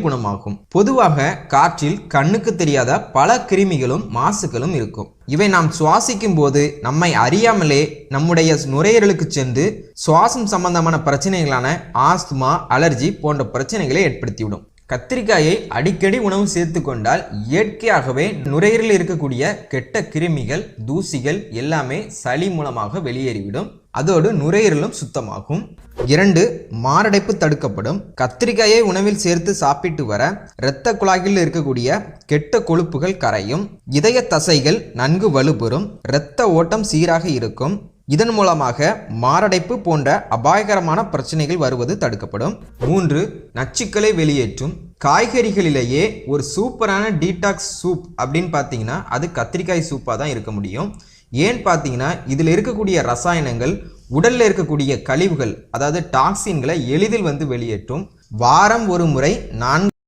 குணமாகும். பொதுவாக காற்றில் கண்ணுக்கு தெரியாத பல கிருமிகளும் மாசுகளும் இருக்கும். இவை நாம் சுவாசிக்கும் போது நம்மை அறியாமலே நம்முடைய நுரையீரலுக்கு சென்று சுவாசம் சம்பந்தமான பிரச்சனைகளான ஆஸ்துமா, அலர்ஜி போன்ற பிரச்சனைகளை ஏற்படுத்திவிடும். கத்திரிக்காயை அடிக்கடி உணவு சேர்த்து கொண்டால் இயற்கையாகவே நுரையீரலில் இருக்கக்கூடிய கெட்ட கிருமிகள், தூசிகள் எல்லாமே சளி மூலமாக வெளியேறிவிடும். அதோடு நுரையீரலும் சுத்தமாகும். 2. மாரடைப்பு தடுக்கப்படும். கத்திரிக்காயை உணவில் சேர்த்து சாப்பிட்டு வர இரத்த குழாயில் இருக்கக்கூடிய கெட்ட கொழுப்புகள் கரையும், இதய தசைகள் நன்கு வலுப்பெறும், இரத்த ஓட்டம் சீராக இருக்கும். இதன் மூலமாக மாரடைப்பு போன்ற அபாயகரமான பிரச்சனைகள் வருவது தடுக்கப்படும். 3. நச்சுக்களை வெளியேற்றும். காய்கறிகளிலேயே ஒரு சூப்பரான டீடாக்ஸ் சூப் அப்படின்னு பார்த்தீங்கன்னா அது கத்திரிக்காய் சூப்பாக தான் இருக்க முடியும். ஏன்னு பார்த்தீங்கன்னா இதில் இருக்கக்கூடிய ரசாயனங்கள் உடலில் இருக்கக்கூடிய கழிவுகள், அதாவது டாக்ஸின்களை எளிதில் வெளியேற்றும். வாரம் ஒரு முறை 4